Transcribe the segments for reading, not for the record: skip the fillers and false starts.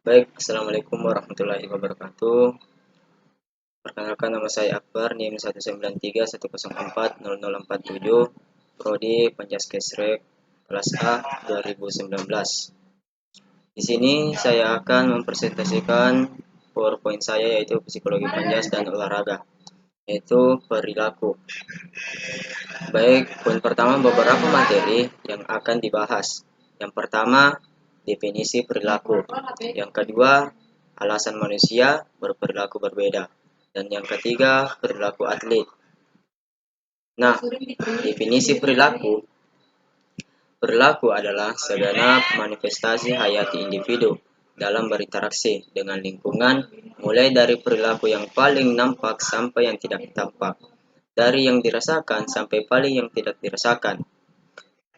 Baik, Assalamualaikum warahmatullahi wabarakatuh. Perkenalkan, nama saya Akbar, NIM 19310400047, Prodi Pancaskesrek kelas A 2019. Di sini saya akan mempresentasikan PowerPoint saya, yaitu psikologi panjas dan olahraga, yaitu perilaku. Baik, poin pertama, beberapa materi yang akan dibahas. Yang pertama, definisi perilaku. Yang kedua, alasan manusia berperilaku berbeda. Dan yang ketiga, perilaku atlet. Nah, definisi perilaku. Perilaku adalah segenap manifestasi hayati individu dalam berinteraksi dengan lingkungan, mulai dari perilaku yang paling nampak sampai yang tidak tampak, dari yang dirasakan sampai paling yang tidak dirasakan.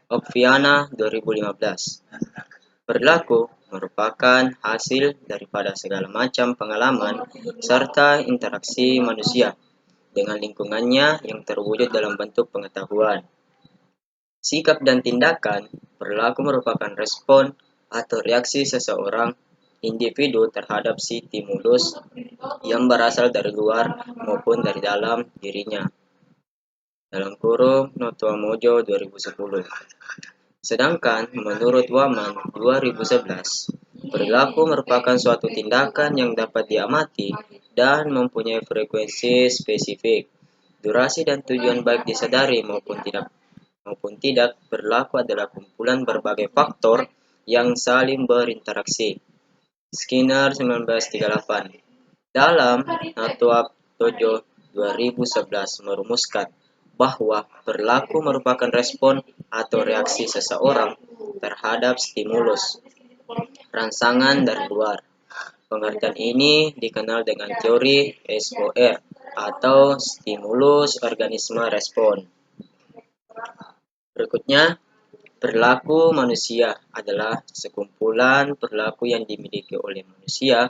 Okviana 2015. Perilaku merupakan hasil daripada segala macam pengalaman serta interaksi manusia dengan lingkungannya yang terwujud dalam bentuk pengetahuan. Sikap dan tindakan. Perilaku merupakan respon atau reaksi seseorang individu terhadap stimulus yang berasal dari luar maupun dari dalam dirinya. Dalam kurung Notua Mojo 2010. Sedangkan menurut Waman 2011, perilaku merupakan suatu tindakan yang dapat diamati dan mempunyai frekuensi spesifik, durasi dan tujuan baik disadari maupun tidak. Perilaku adalah kumpulan berbagai faktor yang saling berinteraksi. Skinner 1938. Dalam Notua Mojo 2011 merumuskan bahwa perilaku merupakan respon atau reaksi seseorang terhadap stimulus rangsangan dari luar. Pengertian ini dikenal dengan teori SOR atau stimulus organisme respon. Berikutnya, perilaku manusia adalah sekumpulan perilaku yang dimiliki oleh manusia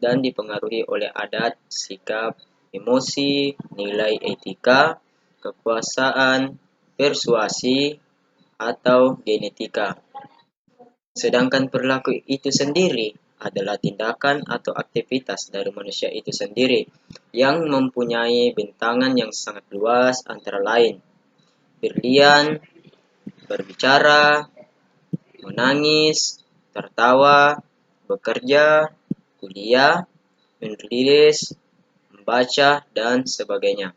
dan dipengaruhi oleh adat, sikap, emosi, nilai etika, kekuasaan, persuasi, atau genetika. Sedangkan perilaku itu sendiri adalah tindakan atau aktivitas dari manusia itu sendiri yang mempunyai bentangan yang sangat luas, antara lain berlian, berbicara, menangis, tertawa, bekerja, kuliah, menulis, membaca, dan sebagainya.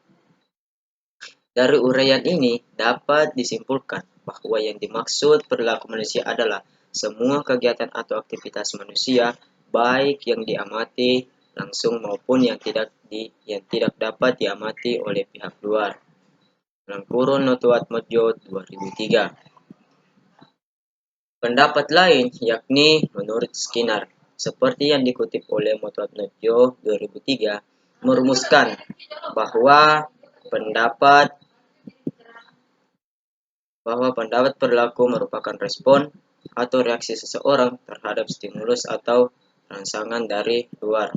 Dari uraian ini dapat disimpulkan bahwa yang dimaksud perilaku manusia adalah semua kegiatan atau aktivitas manusia, baik yang diamati langsung maupun yang tidak dapat diamati oleh pihak luar. Dalam kurun Notuat Mojo 2003. Pendapat lain, yakni menurut Skinner, seperti yang dikutip oleh Notuat Mojo 2003, merumuskan bahwa pendapat perilaku merupakan respon atau reaksi seseorang terhadap stimulus atau rangsangan dari luar.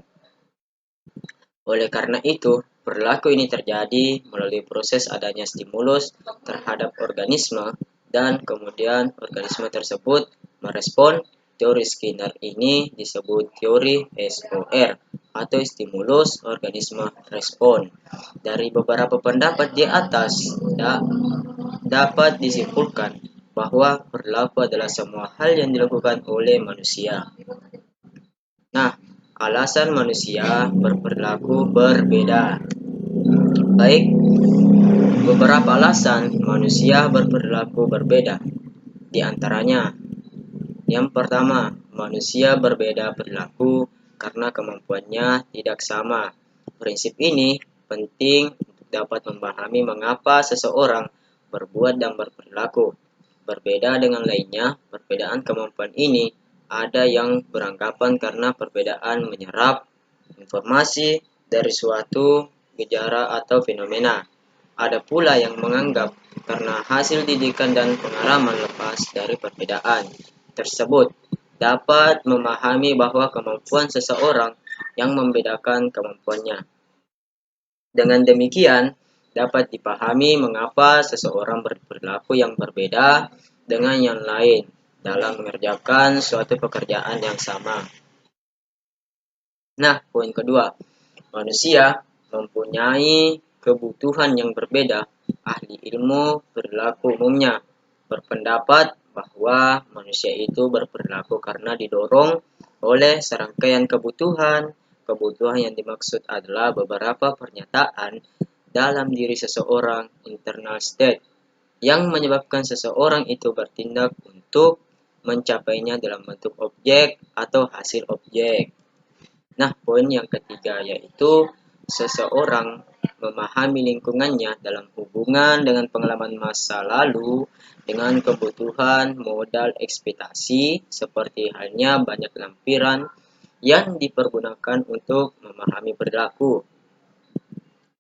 Oleh karena itu, perilaku ini terjadi melalui proses adanya stimulus terhadap organisme dan kemudian organisme tersebut merespon. Teori Skinner ini disebut teori SOR atau stimulus organisme respon. Dari beberapa pendapat di atas dapat disimpulkan bahwa perilaku adalah semua hal yang dilakukan oleh manusia. Nah, alasan manusia berperilaku berbeda. Baik, beberapa alasan manusia berperilaku berbeda. Di antaranya, yang pertama, manusia berbeda perilaku karena kemampuannya tidak sama. Prinsip ini penting untuk dapat memahami mengapa seseorang berbuat dan berperilaku berbeda dengan lainnya. Perbedaan kemampuan ini ada yang beranggapan karena perbedaan menyerap informasi dari suatu gejala atau fenomena. Ada pula yang menganggap karena hasil didikan dan pengalaman lepas dari perbedaan tersebut dapat memahami bahwa kemampuan seseorang yang membedakan kemampuannya. Dengan demikian, dapat dipahami mengapa seseorang berperilaku yang berbeda dengan yang lain dalam mengerjakan suatu pekerjaan yang sama. Nah, poin kedua, manusia mempunyai kebutuhan yang berbeda. Ahli ilmu perilaku umumnya berpendapat bahwa manusia itu berperilaku karena didorong oleh serangkaian kebutuhan. Kebutuhan yang dimaksud adalah beberapa pernyataan dalam diri seseorang, internal state, yang menyebabkan seseorang itu bertindak untuk mencapainya dalam bentuk objek atau hasil objek. Nah, poin yang ketiga yaitu seseorang memahami lingkungannya dalam hubungan dengan pengalaman masa lalu dengan kebutuhan modal ekspektasi seperti halnya banyak lampiran yang dipergunakan untuk memahami perilaku.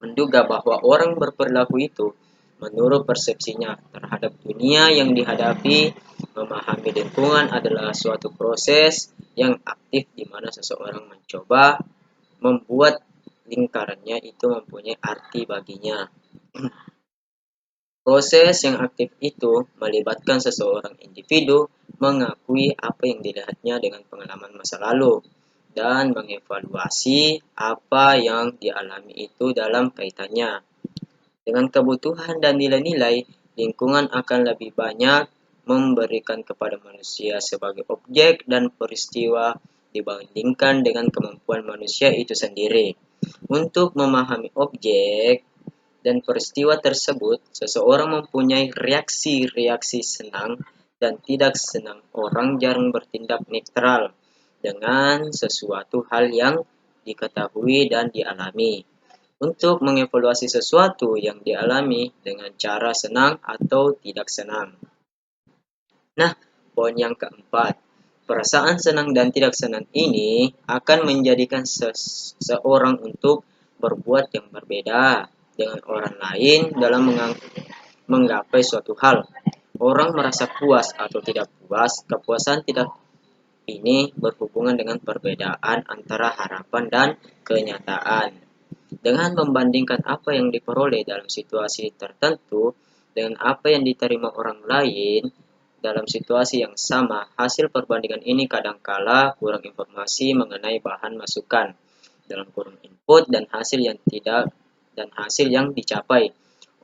Menduga bahwa orang berperilaku itu menurut persepsinya terhadap dunia yang dihadapi, memahami lingkungan adalah suatu proses yang aktif di mana seseorang mencoba membuat lingkarannya itu mempunyai arti baginya. Proses yang aktif itu melibatkan seseorang individu mengakui apa yang dilihatnya dengan pengalaman masa lalu dan mengevaluasi apa yang dialami itu dalam kaitannya dengan kebutuhan dan nilai-nilai. Lingkungan akan lebih banyak memberikan kepada manusia sebagai objek dan peristiwa dibandingkan dengan kemampuan manusia itu sendiri. Untuk memahami objek dan peristiwa tersebut, seseorang mempunyai reaksi-reaksi senang dan tidak senang. Orang jarang bertindak netral dengan sesuatu hal yang diketahui dan dialami. Untuk mengevaluasi sesuatu yang dialami dengan cara senang atau tidak senang. Nah, poin yang keempat, perasaan senang dan tidak senang ini akan menjadikan seseorang untuk berbuat yang berbeda dengan orang lain dalam menggapai suatu hal. Orang merasa puas atau tidak puas, kepuasan tidak ini berhubungan dengan perbedaan antara harapan dan kenyataan. Dengan membandingkan apa yang diperoleh dalam situasi tertentu dengan apa yang diterima orang lain dalam situasi yang sama, hasil perbandingan ini kadangkala kurang informasi mengenai bahan masukan dalam kurung input dan hasil yang dicapai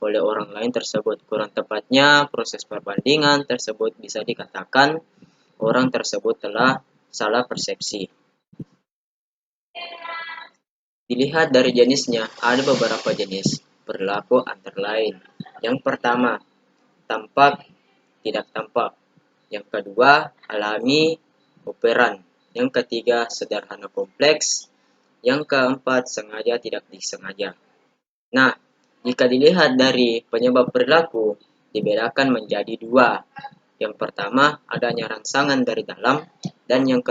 oleh orang lain tersebut. Kurang tepatnya, proses perbandingan tersebut bisa dikatakan orang tersebut telah salah persepsi. Dilihat dari jenisnya, ada beberapa jenis perilaku antara lain. Yang pertama, tampak, tidak tampak. Yang kedua, alami, operan. Yang ketiga, sederhana kompleks. Yang keempat, sengaja tidak disengaja. Nah, jika dilihat dari penyebab perilaku, dibedakan menjadi dua. Yang pertama, adanya rangsangan dari dalam, dan yang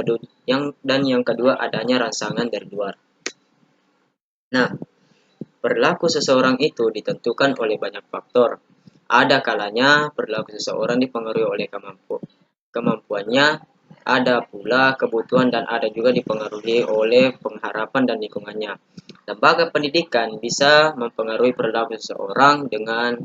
kedua adanya rangsangan dari luar. Nah, perilaku seseorang itu ditentukan oleh banyak faktor. Ada kalanya perilaku seseorang dipengaruhi oleh kemampuannya, ada pula kebutuhan dan ada juga dipengaruhi oleh pengharapan dan lingkungannya. Lembaga pendidikan bisa mempengaruhi perilaku seseorang dengan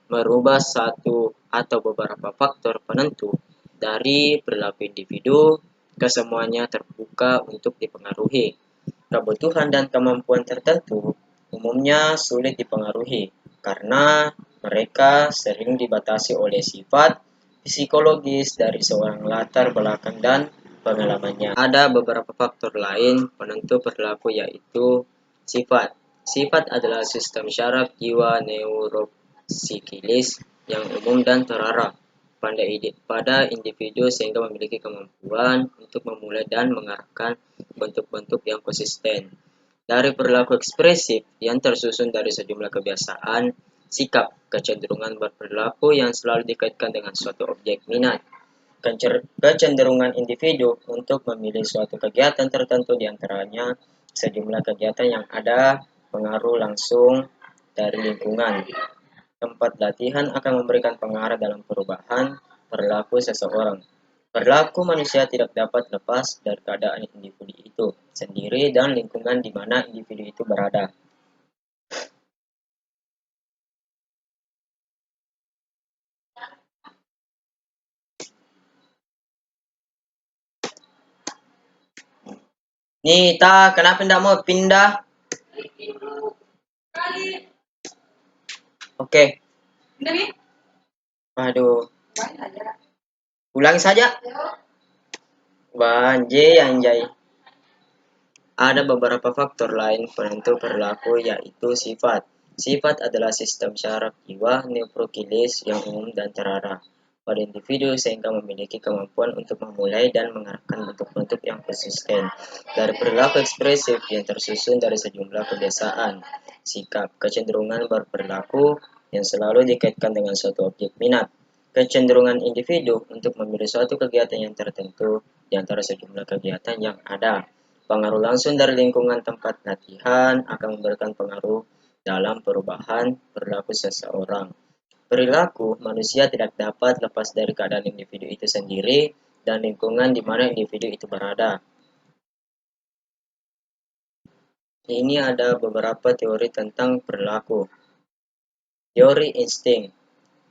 merubah satu atau beberapa faktor penentu dari perilaku individu, kesemuanya terbuka untuk dipengaruhi. Kebutuhan dan kemampuan tertentu umumnya sulit dipengaruhi karena mereka sering dibatasi oleh sifat psikologis dari seorang latar belakang dan pengalamannya. Ada beberapa faktor lain penentu perilaku yaitu sifat. Sifat adalah sistem syaraf jiwa neuropsikilis yang umum dan terarah pada individu sehingga memiliki kemampuan untuk memulai dan mengarahkan bentuk-bentuk yang konsisten. Dari perilaku ekspresif yang tersusun dari sejumlah kebiasaan, sikap, kecenderungan berperilaku yang selalu dikaitkan dengan suatu objek minat, kecenderungan individu untuk memilih suatu kegiatan tertentu diantaranya sejumlah kegiatan yang ada pengaruh langsung dari lingkungan. Tempat latihan akan memberikan pengaruh dalam perubahan perilaku seseorang. Perilaku manusia tidak dapat lepas dari keadaan individu itu sendiri dan lingkungan di mana individu itu berada. Nita, kenapa tidak mau pindah? Oke. Aduh. Ulangi saja. Banjir, anjay. Ada beberapa faktor lain penentu perilaku, yaitu sifat. Sifat adalah sistem syaraf jiwa neurokilis yang umum dan terarah pada individu sehingga memiliki kemampuan untuk memulai dan mengarahkan bentuk-bentuk yang konsisten. Dari perilaku ekspresif yang tersusun dari sejumlah kebiasaan, sikap, kecenderungan berperilaku yang selalu dikaitkan dengan suatu objek minat. Kecenderungan individu untuk memilih suatu kegiatan yang tertentu di antara sejumlah kegiatan yang ada. Pengaruh langsung dari lingkungan tempat latihan akan memberikan pengaruh dalam perubahan perilaku seseorang. Perilaku manusia tidak dapat lepas dari keadaan individu itu sendiri dan lingkungan di mana individu itu berada. Ini ada beberapa teori tentang perilaku. Teori insting.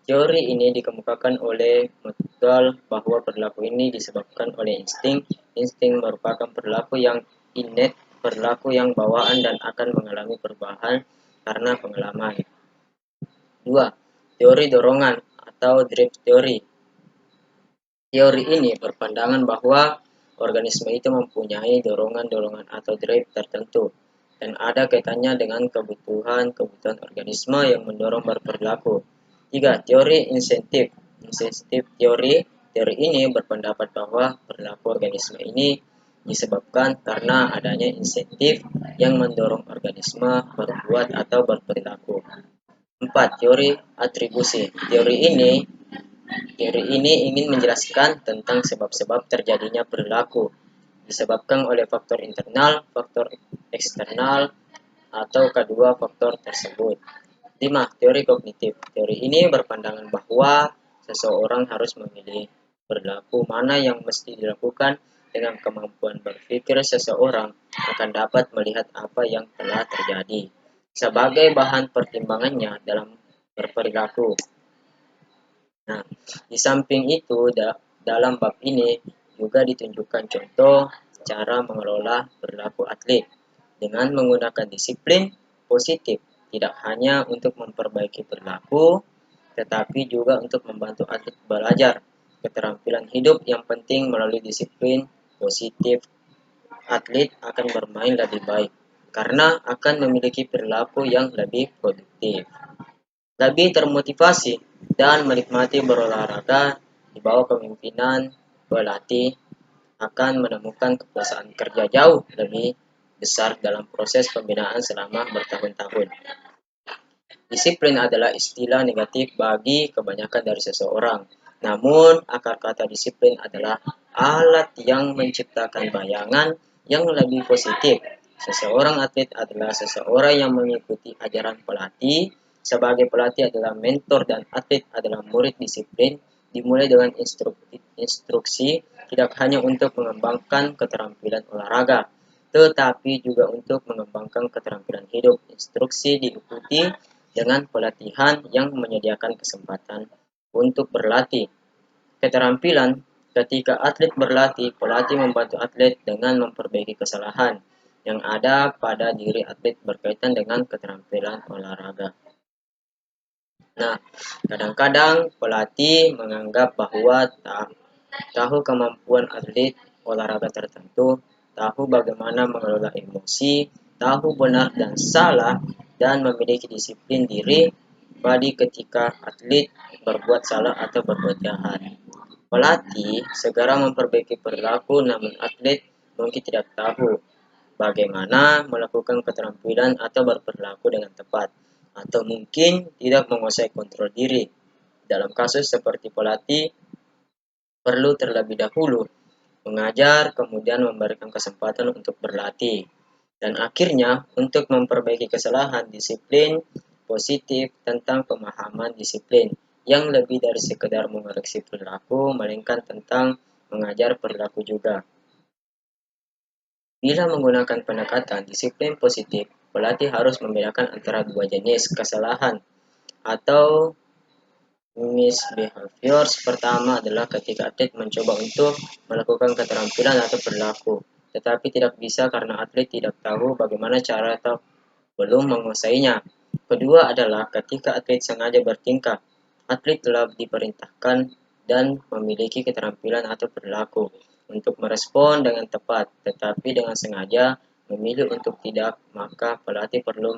Teori ini dikemukakan oleh Mcdowell bahwa perilaku ini disebabkan oleh insting. Insting merupakan perilaku yang innate, perilaku yang bawaan dan akan mengalami perubahan karena pengalaman. 2. Teori dorongan atau drive theory. Teori ini berpandangan bahwa organisme itu mempunyai dorongan-dorongan atau drive tertentu dan ada kaitannya dengan kebutuhan organisme yang mendorong berperilaku. 3. Teori insentif. Insentif teori. Teori ini berpendapat bahwa perilaku organisme ini disebabkan karena adanya insentif yang mendorong organisme berbuat atau berperilaku. 4. Teori atribusi. Teori ini ingin menjelaskan tentang sebab-sebab terjadinya perilaku disebabkan oleh faktor internal, faktor eksternal, atau kedua faktor tersebut. 5. Teori kognitif. Teori ini berpandangan bahwa seseorang harus memilih perilaku mana yang mesti dilakukan dengan kemampuan berpikir seseorang akan dapat melihat apa yang telah terjadi sebagai bahan pertimbangannya dalam berperilaku. Nah, di samping itu, dalam bab ini juga ditunjukkan contoh cara mengelola perilaku atlet dengan menggunakan disiplin positif, tidak hanya untuk memperbaiki perilaku, tetapi juga untuk membantu atlet belajar keterampilan hidup yang penting. Melalui disiplin positif, atlet akan bermain lebih baik karena akan memiliki perilaku yang lebih produktif, lebih termotivasi, dan menikmati berolahraga di bawah kepemimpinan pelatih akan menemukan kepuasan kerja jauh lebih besar dalam proses pembinaan selama bertahun-tahun. Disiplin adalah istilah negatif bagi kebanyakan dari seseorang. Namun, akar kata disiplin adalah alat yang menciptakan bayangan yang lebih positif. Seseorang atlet adalah seseorang yang mengikuti ajaran pelatih. Sebagai pelatih adalah mentor dan atlet adalah murid. Disiplin dimulai dengan instruksi tidak hanya untuk mengembangkan keterampilan olahraga, tetapi juga untuk mengembangkan keterampilan hidup. Instruksi diikuti dengan pelatihan yang menyediakan kesempatan untuk berlatih. Keterampilan. Ketika atlet berlatih, pelatih membantu atlet dengan memperbaiki kesalahan yang ada pada diri atlet berkaitan dengan keterampilan olahraga. Nah, kadang-kadang pelatih menganggap bahwa tahu kemampuan atlet olahraga tertentu, tahu bagaimana mengelola emosi, tahu benar dan salah, dan memiliki disiplin diri pada ketika atlet berbuat salah atau berbuat jahat. Pelatih segera memperbaiki perilaku, namun atlet mungkin tidak tahu bagaimana melakukan keterampilan atau berperilaku dengan tepat, atau mungkin tidak menguasai kontrol diri. Dalam kasus seperti pelatih perlu terlebih dahulu mengajar, kemudian memberikan kesempatan untuk berlatih, dan akhirnya untuk memperbaiki kesalahan. Disiplin positif tentang pemahaman disiplin yang lebih dari sekedar mengoreksi perilaku, melainkan tentang mengajar perilaku juga. Bila menggunakan pendekatan disiplin positif, pelatih harus membedakan antara dua jenis kesalahan atau misbehaviors. Pertama adalah ketika atlet mencoba untuk melakukan keterampilan atau perilaku tetapi tidak bisa karena atlet tidak tahu bagaimana cara atau belum menguasainya. Kedua adalah ketika atlet sengaja bertingkah, atlet telah diperintahkan dan memiliki keterampilan atau perilaku untuk merespon dengan tepat, tetapi dengan sengaja memilih untuk tidak, maka pelatih perlu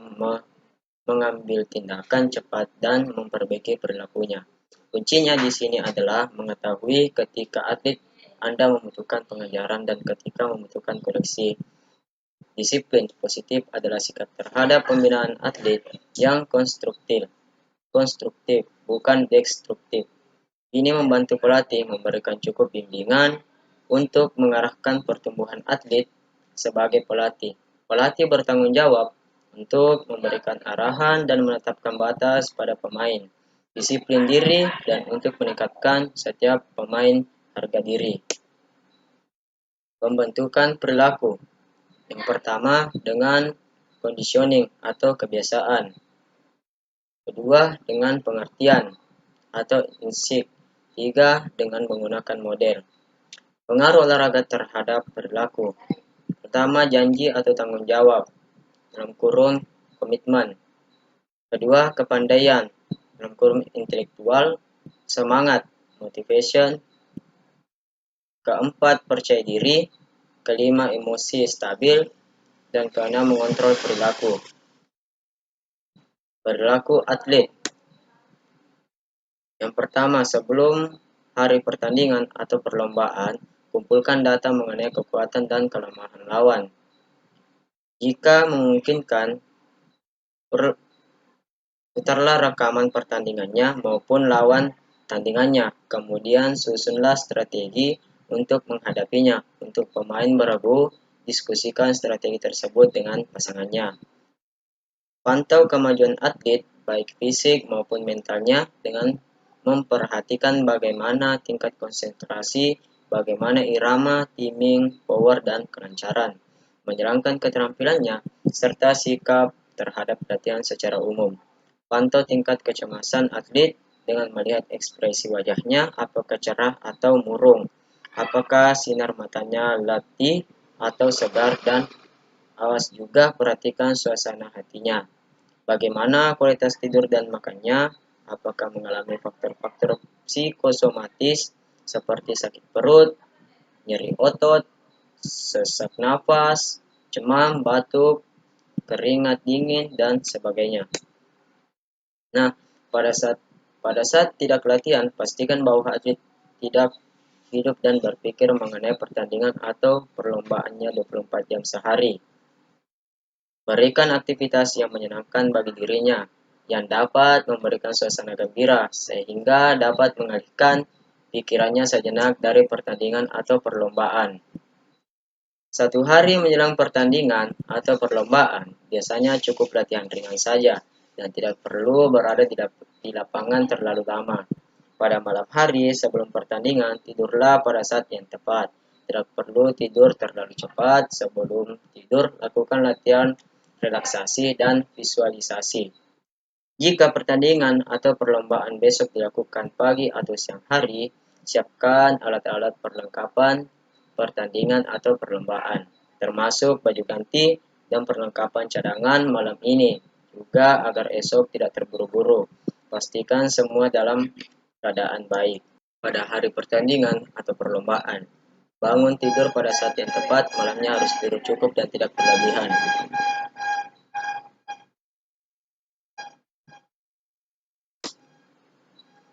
mengambil tindakan cepat dan memperbaiki perilakunya. Kuncinya di sini adalah mengetahui ketika atlet Anda membutuhkan pengajaran dan ketika membutuhkan koreksi. Disiplin positif adalah sikap terhadap pembinaan atlet yang konstruktif, bukan destruktif. Ini membantu pelatih memberikan cukup bimbingan untuk mengarahkan pertumbuhan atlet. Sebagai pelatih, pelatih bertanggung jawab untuk memberikan arahan dan menetapkan batas pada pemain, disiplin diri, dan untuk meningkatkan setiap pemain harga diri. Pembentukan perilaku. Yang pertama dengan conditioning atau kebiasaan. Kedua dengan pengertian atau insik. Tiga dengan menggunakan model. Pengaruh olahraga terhadap perilaku. Pertama, janji atau tanggung jawab, dalam kurung komitmen. Kedua, kepandaian, dalam kurung intelektual, semangat, motivation. Keempat, percaya diri. Kelima, emosi stabil. Dan keenam, mengontrol perilaku. Perilaku atlet. Yang pertama, sebelum hari pertandingan atau perlombaan, kumpulkan data mengenai kekuatan dan kelemahan lawan. Jika memungkinkan, putarlah rekaman pertandingannya maupun lawan tandingannya. Kemudian susunlah strategi untuk menghadapinya. Untuk pemain beragu, diskusikan strategi tersebut dengan pasangannya. Pantau kemajuan atlet, baik fisik maupun mentalnya, dengan memperhatikan bagaimana tingkat konsentrasi, bagaimana irama, timing, power, dan kelancaran, menjalankan keterampilannya, serta sikap terhadap latihan secara umum. Pantau tingkat kecemasan atlet dengan melihat ekspresi wajahnya, apakah cerah atau murung, apakah sinar matanya letih atau segar, dan awas juga perhatikan suasana hatinya. Bagaimana kualitas tidur dan makannya, apakah mengalami faktor-faktor psikosomatis seperti sakit perut, nyeri otot, sesak nafas, demam, batuk, keringat dingin, dan sebagainya. Nah, pada saat tidak latihan, pastikan bahwa atlet tidak hidup dan berpikir mengenai pertandingan atau perlombaannya 24 jam sehari. Berikan aktivitas yang menyenangkan bagi dirinya, yang dapat memberikan suasana gembira, sehingga dapat mengalihkan pikirannya sejenak dari pertandingan atau perlombaan. Satu hari menjelang pertandingan atau perlombaan, biasanya cukup latihan ringan saja, dan tidak perlu berada di lapangan terlalu lama. Pada malam hari sebelum pertandingan, tidurlah pada saat yang tepat. Tidak perlu tidur terlalu cepat. Sebelum tidur, lakukan latihan relaksasi dan visualisasi. Jika pertandingan atau perlombaan besok dilakukan pagi atau siang hari, siapkan alat-alat perlengkapan pertandingan atau perlombaan, termasuk baju ganti dan perlengkapan cadangan malam ini, juga agar esok tidak terburu-buru. Pastikan semua dalam keadaan baik. Pada hari pertandingan atau perlombaan, bangun tidur pada saat yang tepat, malamnya harus tidur cukup dan tidak berlebihan.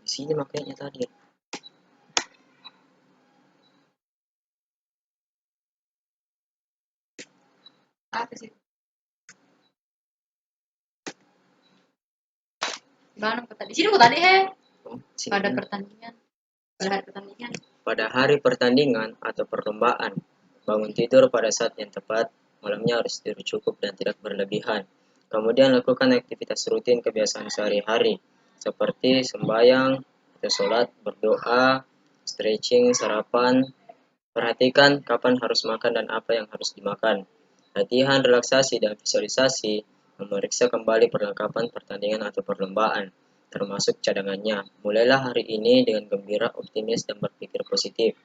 Di sini makanya tadi. Apa sih? Gimana tadi? Sini kok tadi pada pertandingan. Pada hari pertandingan atau perlombaan, bangun tidur pada saat yang tepat, malamnya harus tidur cukup dan tidak berlebihan. Kemudian lakukan aktivitas rutin kebiasaan sehari-hari, seperti sembahyang atau sholat, berdoa, stretching, sarapan. Perhatikan kapan harus makan dan apa yang harus dimakan. Latihan relaksasi dan visualisasi, memeriksa kembali perlengkapan pertandingan atau perlombaan, termasuk cadangannya. Mulailah hari ini dengan gembira, optimis, dan berpikir positif.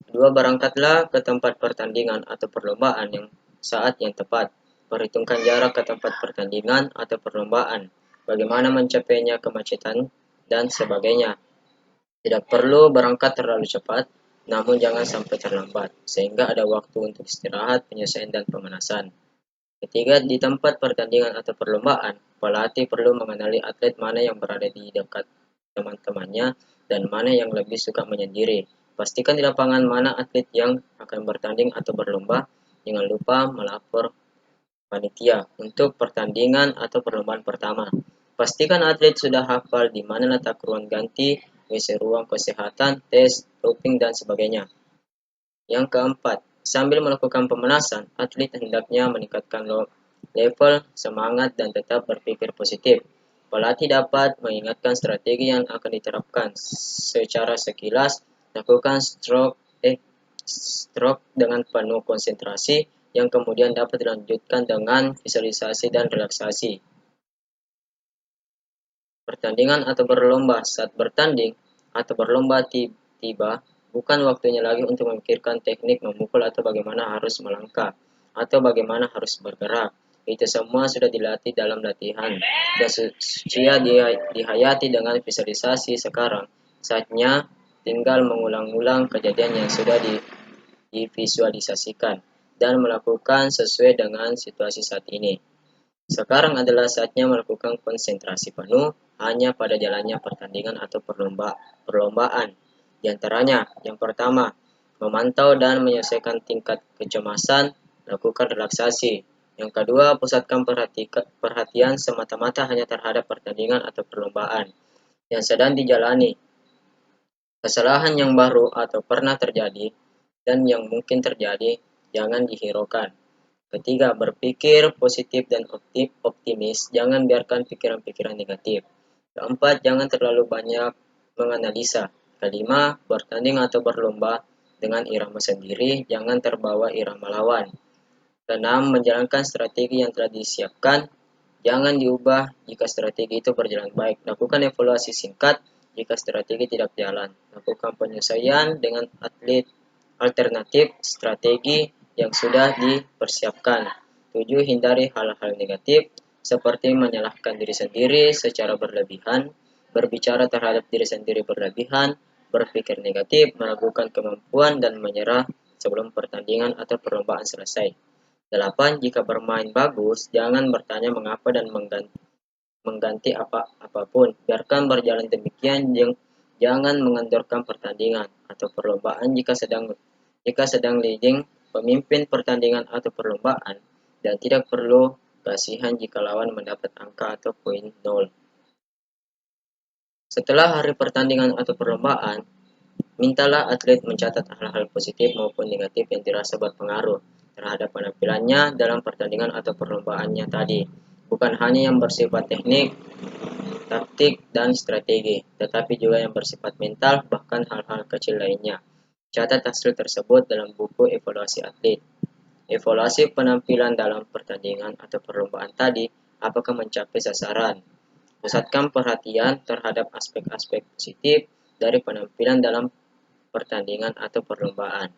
Kedua, berangkatlah ke tempat pertandingan atau perlombaan yang saat yang tepat. Perhitungkan jarak ke tempat pertandingan atau perlombaan, bagaimana mencapainya, kemacetan, dan sebagainya. Tidak perlu berangkat terlalu cepat, namun jangan sampai terlambat, sehingga ada waktu untuk istirahat, penyelesaian, dan pemanasan. Ketiga, di tempat pertandingan atau perlombaan, pelatih perlu mengenali atlet mana yang berada di dekat teman-temannya dan mana yang lebih suka menyendiri. Pastikan di lapangan mana atlet yang akan bertanding atau berlomba. Jangan lupa melapor panitia untuk pertandingan atau perlombaan pertama. Pastikan atlet sudah hafal di mana letak ruang ganti, WC, ruang kesehatan, tes, doping, dan sebagainya. Yang keempat, sambil melakukan pemanasan, atlet hendaknya meningkatkan level semangat dan tetap berpikir positif. Pelatih dapat mengingatkan strategi yang akan diterapkan secara sekilas, lakukan stroke dengan penuh konsentrasi yang kemudian dapat dilanjutkan dengan visualisasi dan relaksasi. Pertandingan atau berlomba. Saat bertanding atau berlomba tiba, bukan waktunya lagi untuk memikirkan teknik memukul atau bagaimana harus melangkah atau bagaimana harus bergerak. Itu semua sudah dilatih dalam latihan dan sucia dihayati dengan visualisasi. Sekarang saatnya tinggal mengulang-ulang kejadian yang sudah divisualisasikan dan melakukan sesuai dengan situasi saat ini. Sekarang adalah saatnya melakukan konsentrasi penuh hanya pada jalannya pertandingan atau perlombaan. Di antaranya, yang pertama, memantau dan menyelesaikan tingkat kecemasan, lakukan relaksasi. Yang kedua, pusatkan perhatian semata-mata hanya terhadap pertandingan atau perlombaan yang sedang dijalani. Kesalahan yang baru atau pernah terjadi dan yang mungkin terjadi jangan dihiraukan. Ketiga, berpikir positif dan optimis. Jangan biarkan pikiran-pikiran negatif. Keempat, jangan terlalu banyak menganalisa. Kelima, bertanding atau berlomba dengan irama sendiri. Jangan terbawa irama lawan. Keenam, menjalankan strategi yang telah disiapkan. Jangan diubah jika strategi itu berjalan baik. Lakukan evaluasi singkat jika strategi tidak jalan. Lakukan penyesuaian dengan atlet alternatif strategi yang sudah dipersiapkan. 7. Hindari hal-hal negatif seperti menyalahkan diri sendiri secara berlebihan, berbicara terhadap diri sendiri berlebihan, berpikir negatif, meragukan kemampuan, dan menyerah sebelum pertandingan atau perlombaan selesai. 8. Jika bermain bagus, jangan bertanya mengapa dan mengganti apapun. Biarkan berjalan demikian, jangan mengendorkan pertandingan atau perlombaan jika sedang leading pemimpin pertandingan atau perlombaan, dan tidak perlu kasihan jika lawan mendapat angka atau poin 0. Setelah hari pertandingan atau perlombaan, mintalah atlet mencatat hal-hal positif maupun negatif yang dirasa berpengaruh terhadap penampilannya dalam pertandingan atau perlombaannya tadi. Bukan hanya yang bersifat teknik, taktik, dan strategi, tetapi juga yang bersifat mental, bahkan hal-hal kecil lainnya. Catat hasil tersebut dalam buku evaluasi atlet. Evaluasi penampilan dalam pertandingan atau perlombaan tadi, apakah mencapai sasaran? Pusatkan perhatian terhadap aspek-aspek positif dari penampilan dalam pertandingan atau perlombaan.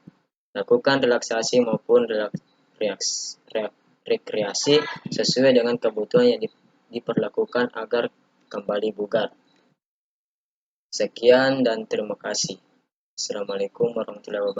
Lakukan relaksasi maupun rekreasi sesuai dengan kebutuhan yang diperlakukan agar kembali bugar. Sekian dan terima kasih. Assalamualaikum warahmatullahi wabarakatuh.